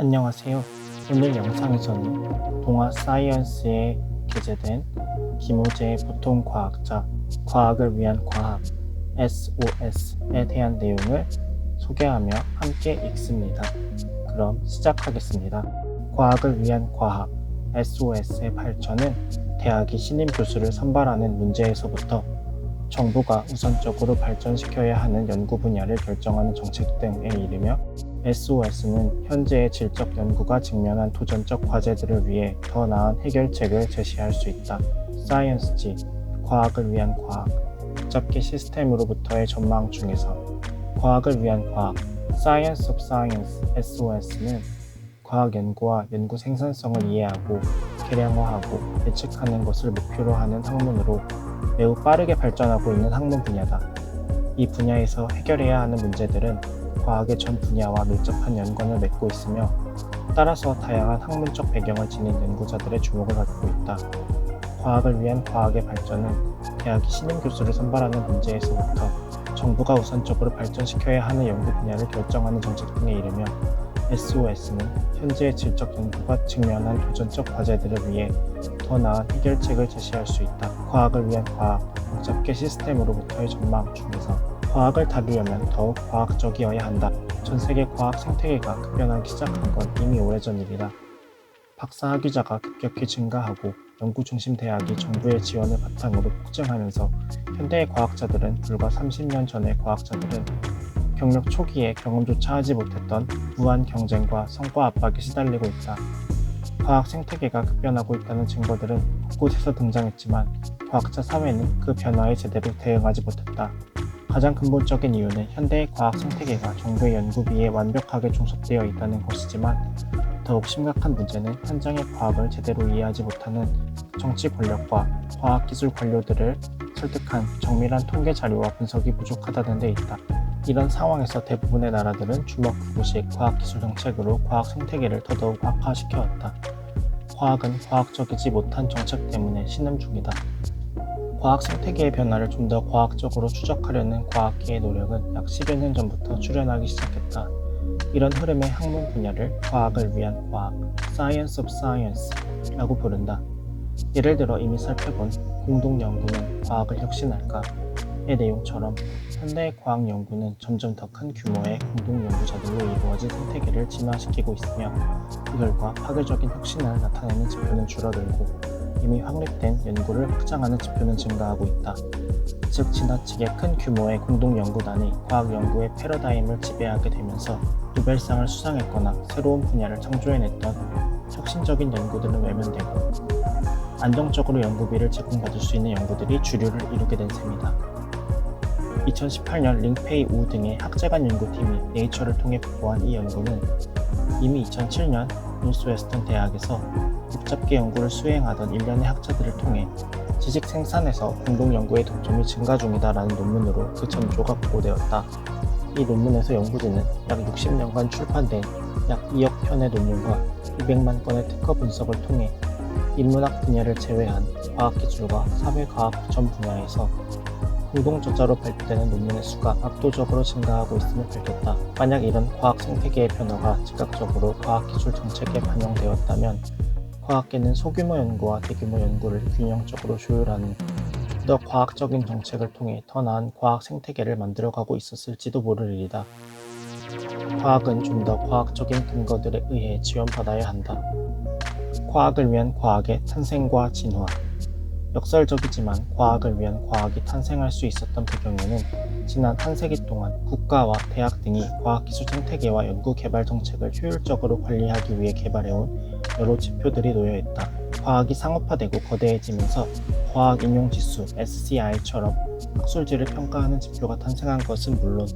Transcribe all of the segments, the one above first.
안녕하세요. 오늘 영상에서는 동아 사이언스에 게재된 김호재의 보통과학자, 과학을 위한 과학, SOS에 대한 내용을 소개하며 함께 읽습니다. 그럼 시작하겠습니다. 과학을 위한 과학, SOS의 발전은 대학이 신임 교수를 선발하는 문제에서부터 정부가 우선적으로 발전시켜야 하는 연구 분야를 결정하는 정책 등에 이르며 SOS는 현재의 질적 연구가 직면한 도전적 과제들을 위해 더 나은 해결책을 제시할 수 있다. 사이언스지, 과학을 위한 과학, 복잡계 시스템으로부터의 전망 중에서 과학을 위한 과학, Science of Science, SOS는 과학 연구와 연구 생산성을 이해하고 계량화하고 예측하는 것을 목표로 하는 학문으로 매우 빠르게 발전하고 있는 학문 분야다. 이 분야에서 해결해야 하는 문제들은 과학의 전 분야와 밀접한 연관을 맺고 있으며 따라서 다양한 학문적 배경을 지닌 연구자들의 주목을 받고 있다. 과학을 위한 과학의 발전은 대학이 신임 교수를 선발하는 문제에서부터 정부가 우선적으로 발전시켜야 하는 연구 분야를 결정하는 정책 등에 이르며 SOS는 현재의 질적 연구가 직면한 도전적 과제들을 위해 더 나은 해결책을 제시할 수 있다. 과학을 위한 과학, 복잡계 시스템으로부터의 전망 중에서 과학을 다루려면 더욱 과학적이어야 한다. 전 세계 과학 생태계가 급변하기 시작한 건 이미 오래전 일이다. 박사 학위자가 급격히 증가하고 연구 중심 대학이 정부의 지원을 바탕으로 폭증하면서 현대의 과학자들은 불과 30년 전의 과학자들은 경력 초기에 경험조차 하지 못했던 무한 경쟁과 성과 압박에 시달리고 있다. 과학 생태계가 급변하고 있다는 증거들은 곳곳에서 등장했지만 과학자 사회는 그 변화에 제대로 대응하지 못했다. 가장 근본적인 이유는 현대의 과학 생태계가 정부의 연구비에 완벽하게 중첩되어 있다는 것이지만 더욱 심각한 문제는 현장의 과학을 제대로 이해하지 못하는 정치 권력과 과학기술 관료들을 설득한 정밀한 통계 자료와 분석이 부족하다는 데 있다. 이런 상황에서 대부분의 나라들은 주먹구구식 과학기술 정책으로 과학 생태계를 더더욱 악화시켜왔다. 과학은 과학적이지 못한 정책 때문에 신음 중이다. 과학 생태계의 변화를 좀 더 과학적으로 추적하려는 과학계의 노력은 약 10여 년 전부터 출현하기 시작했다. 이런 흐름의 학문 분야를 과학을 위한 과학, Science of Science라고 부른다. 예를 들어 이미 살펴본 공동연구는 과학을 혁신할까?의 내용처럼 현대의 과학 연구는 점점 더 큰 규모의 공동연구자들로 이루어진 생태계를 진화시키고 있으며 그 결과 파괴적인 혁신을 나타내는 지표는 줄어들고 이미 확립된 연구를 확장하는 지표는 증가하고 있다. 즉 지나치게 큰 규모의 공동연구단이 과학 연구의 패러다임을 지배하게 되면서 노벨상을 수상했거나 새로운 분야를 창조해냈던 혁신적인 연구들은 외면되고 안정적으로 연구비를 제공받을 수 있는 연구들이 주류를 이루게 된 셈이다. 2018년 링페이 우 등의 학자간 연구팀이 네이처를 통해 보고한 이 연구는 이미 2007년 노스웨스턴 대학에서 복잡계 연구를 수행하던 일련의 학자들을 통해 지식 생산에서 공동연구의 독점이 증가 중이다라는 논문으로 그 전조가 보고되었다. 이 논문에서 연구진은 약 60년간 출판된 약 2억 편의 논문과 200만 건의 특허 분석을 통해 인문학 분야를 제외한 과학기술과 사회과학 전 분야에서 공동저자로 발표되는 논문의 수가 압도적으로 증가하고 있음을 밝혔다. 만약 이런 과학 생태계의 변화가 즉각적으로 과학기술 정책에 반영되었다면 과학계는 소규모 연구와 대규모 연구를 균형적으로 조율하는 더 과학적인 정책을 통해 더 나은 과학 생태계를 만들어가고 있었을지도 모를 일이다. 과학은 좀 더 과학적인 근거들에 의해 지원받아야 한다. 과학을 위한 과학의 탄생과 진화. 역설적이지만 과학을 위한 과학이 탄생할 수 있었던 배경에는 지난 한 세기 동안 국가와 대학 등이 과학기술 생태계와 연구개발 정책을 효율적으로 관리하기 위해 개발해온 여러 지표들이 놓여있다. 과학이 상업화되고 거대해지면서 과학인용지수 SCI처럼 학술지를 평가하는 지표가 탄생한 것은 물론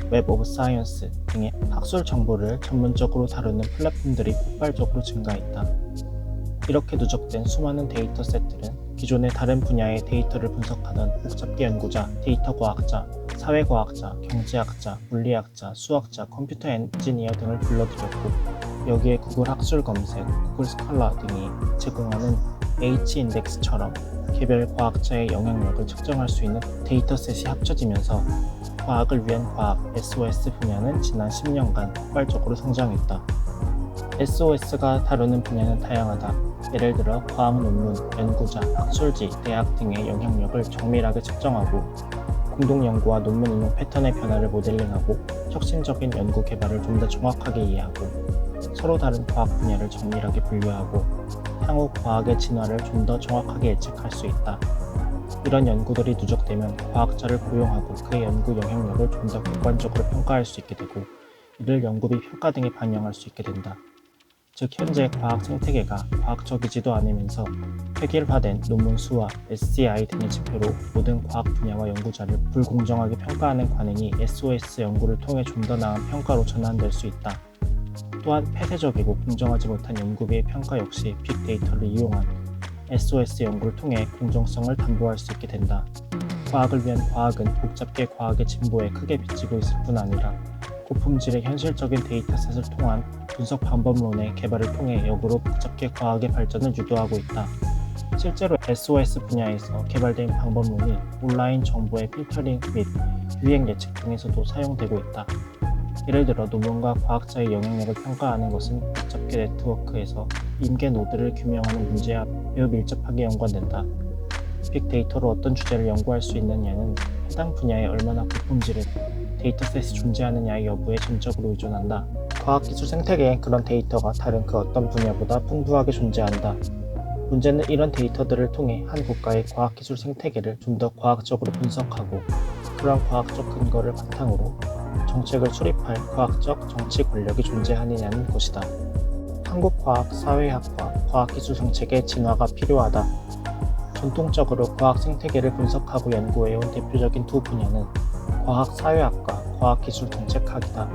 웹 오브 사이언스 등의 학술 정보를 전문적으로 다루는 플랫폼들이 폭발적으로 증가했다. 이렇게 누적된 수많은 데이터 셋들은 기존의 다른 분야의 데이터를 분석하던 복잡계 연구자, 데이터 과학자, 사회과학자, 경제학자, 물리학자, 수학자, 컴퓨터 엔지니어 등을 불러들였고 여기에 구글 학술 검색, 구글 스칼라 등이 제공하는 H-인덱스처럼 개별 과학자의 영향력을 측정할 수 있는 데이터셋이 합쳐지면서 과학을 위한 과학, SOS 분야는 지난 10년간 폭발적으로 성장했다. SOS가 다루는 분야는 다양하다. 예를 들어 과학 논문, 연구자, 학술지, 대학 등의 영향력을 정밀하게 측정하고 공동 연구와 논문 인용 패턴의 변화를 모델링하고 혁신적인 연구 개발을 좀 더 정확하게 이해하고 서로 다른 과학 분야를 정밀하게 분류하고 향후 과학의 진화를 좀 더 정확하게 예측할 수 있다. 이런 연구들이 누적되면 과학자를 고용하고 그의 연구 영향력을 좀 더 객관적으로 평가할 수 있게 되고 이를 연구비 평가 등에 반영할 수 있게 된다. 즉 현재 과학 생태계가 과학적이지도 않으면서 획일화된 논문 수와 SCI 등의 지표로 모든 과학 분야와 연구자를 불공정하게 평가하는 관행이 SOS 연구를 통해 좀 더 나은 평가로 전환될 수 있다. 또한 폐쇄적이고 공정하지 못한 연구비의 평가 역시 빅데이터를 이용한 SOS 연구를 통해 공정성을 담보할 수 있게 된다. 과학을 위한 과학은 복잡계 과학의 진보에 크게 비치고 있을 뿐 아니라 고품질의 현실적인 데이터셋을 통한 분석 방법론의 개발을 통해 역으로 복잡계 과학의 발전을 유도하고 있다. 실제로 SOS 분야에서 개발된 방법론이 온라인 정보의 필터링 및 유행 예측 등에서도 사용되고 있다. 예를 들어 논문과 과학자의 영향력을 평가하는 것은 복잡계 네트워크에서 임계 노드를 규명하는 문제와 매우 밀접하게 연관된다. 빅데이터로 어떤 주제를 연구할 수 있느냐는 해당 분야에 얼마나 고품질의 데이터셋이 존재하느냐의 여부에 전적으로 의존한다. 과학기술 생태계엔 그런 데이터가 다른 그 어떤 분야보다 풍부하게 존재한다. 문제는 이런 데이터들을 통해 한 국가의 과학기술 생태계를 좀 더 과학적으로 분석하고 그런 과학적 근거를 바탕으로 정책을 수립할 과학적 정치 권력이 존재하느냐는 것이다. 한국과학사회학과 과학기술 정책의 진화가 필요하다. 전통적으로 과학 생태계를 분석하고 연구해온 대표적인 두 분야는 과학사회학과 과학기술정책학이다.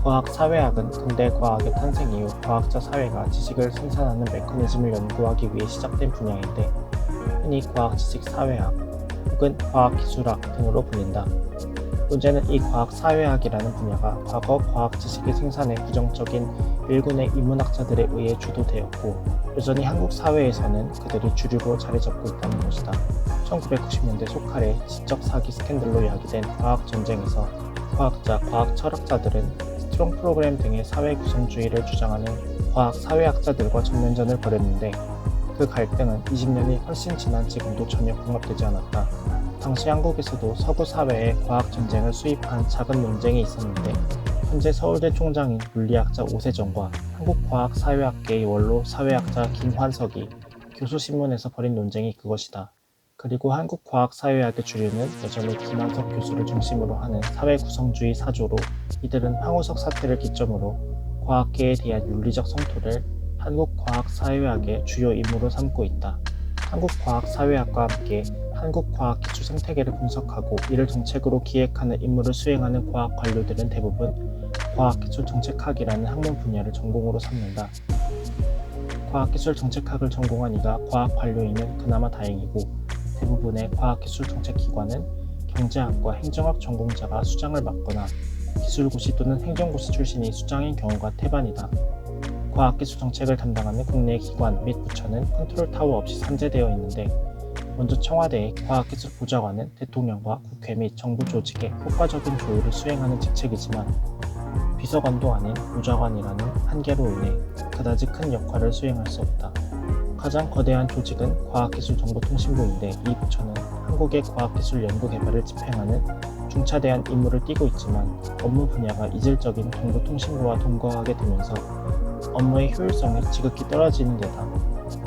과학사회학은 근대 과학의 탄생 이후 과학자 사회가 지식을 생산하는 메커니즘을 연구하기 위해 시작된 분야인데 흔히 과학지식 사회학 혹은 과학기술학 등으로 불린다. 문제는 이 과학사회학이라는 분야가 과거 과학지식의 생산에 부정적인 일군의 인문학자들에 의해 주도되었고 여전히 한국 사회에서는 그들이 주류로 자리 잡고 있다는 것이다. 1990년대 소칼의 지적 사기 스캔들로 야기된 과학전쟁에서 과학자, 과학 철학자들은 스트롱 프로그램 등의 사회 구성주의를 주장하는 과학 사회학자들과 전면전을 벌였는데 그 갈등은 20년이 훨씬 지난 지금도 전혀 봉합되지 않았다. 당시 한국에서도 서구 사회에 과학 전쟁을 수입한 작은 논쟁이 있었는데 현재 서울대 총장인 물리학자 오세정과 한국과학사회학계의 원로 사회학자 김환석이 교수신문에서 벌인 논쟁이 그것이다. 그리고 한국과학사회학의 주류는 여전히 김환석 교수를 중심으로 하는 사회구성주의 사조로 이들은 황우석 사태를 기점으로 과학계에 대한 윤리적 성토를 한국과학사회학의 주요 임무로 삼고 있다. 한국과학사회학과 함께 한국과학기술 생태계를 분석하고 이를 정책으로 기획하는 임무를 수행하는 과학 관료들은 대부분 과학기술 정책학이라는 학문 분야를 전공으로 삼는다. 과학기술 정책학을 전공한 이가 과학 관료이면 그나마 다행이고 대부분의 과학기술 정책기관은 경제학과 행정학 전공자가 수장을 맡거나 기술고시 또는 행정고시 출신이 수장인 경우가 태반이다. 과학기술 정책을 담당하는 국내 기관 및 부처는 컨트롤타워 없이 산재되어 있는데 먼저 청와대의 과학기술보좌관은 대통령과 국회 및 정부 조직의 효과적인 조율을 수행하는 직책이지만 비서관도 아닌 보좌관이라는 한계로 인해 그다지 큰 역할을 수행할 수 없다. 가장 거대한 조직은 과학기술정보통신부인데 이 부처는 한국의 과학기술 연구개발을 집행하는 중차대한 임무를 띠고 있지만 업무 분야가 이질적인 정보통신부와 동거하게 되면서 업무의 효율성이 지극히 떨어지는 데다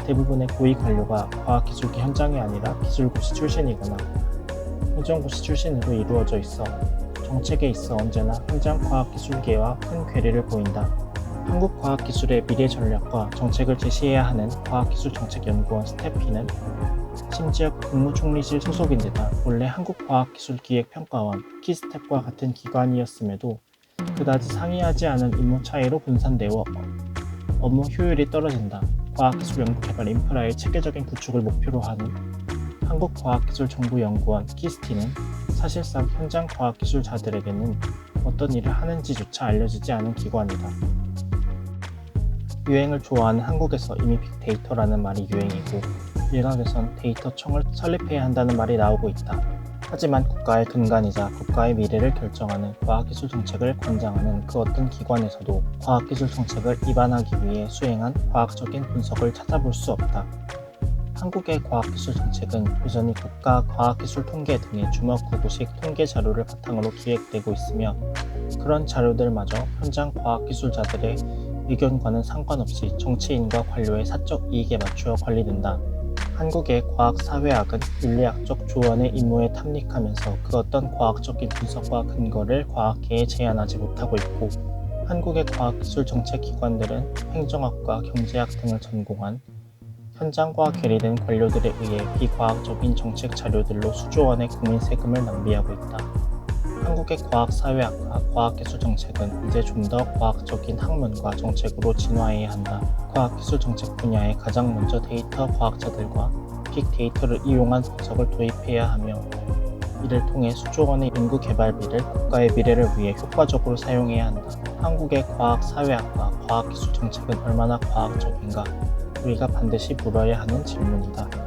대부분의 고위 관료가 과학기술계 현장이 아니라 기술고시 출신이거나 행정고시 출신으로 이루어져 있어 정책에 있어 언제나 현장 과학기술계와 큰 괴리를 보인다. 한국과학기술의 미래 전략과 정책을 제시해야 하는 과학기술정책연구원 스태피는 심지어 국무총리실 소속인데다 원래 한국과학기술기획평가원 키스텝과 같은 기관이었음에도 그다지 상이하지 않은 임무 차이로 분산되어 업무 효율이 떨어진다. 과학기술 연구개발 인프라의 체계적인 구축을 목표로 하는 한국과학기술정보연구원 키스티는 사실상 현장 과학기술자들에게는 어떤 일을 하는지조차 알려지지 않은 기관이다. 유행을 좋아하는 한국에서 이미 빅데이터라는 말이 유행이고 일각에선 데이터청을 설립해야 한다는 말이 나오고 있다. 하지만 국가의 근간이자 국가의 미래를 결정하는 과학기술 정책을 관장하는 그 어떤 기관에서도 과학기술 정책을 입안하기 위해 수행한 과학적인 분석을 찾아볼 수 없다. 한국의 과학기술 정책은 여전히 국가 과학기술 통계 등의 주먹구구식 통계 자료를 바탕으로 기획되고 있으며 그런 자료들마저 현장 과학기술자들의 의견과는 상관없이 정치인과 관료의 사적 이익에 맞추어 관리된다. 한국의 과학사회학은 윤리학적 조언의 임무에 탐닉하면서 그 어떤 과학적인 분석과 근거를 과학계에 제안하지 못하고 있고 한국의 과학기술 정책기관들은 행정학과 경제학 등을 전공한 현장과 괴리된 관료들에 의해 비과학적인 정책 자료들로 수조 원의 국민 세금을 낭비하고 있다. 한국의 과학사회학과 과학기술 정책은 이제 좀 더 과학적인 학문과 정책으로 진화해야 한다. 과학기술 정책 분야에 가장 먼저 데이터 과학자들과 빅데이터를 이용한 분석을 도입해야 하며 이를 통해 수조 원의 연구 개발비를 국가의 미래를 위해 효과적으로 사용해야 한다. 한국의 과학사회학과 과학기술 정책은 얼마나 과학적인가? 우리가 반드시 물어야 하는 질문이다.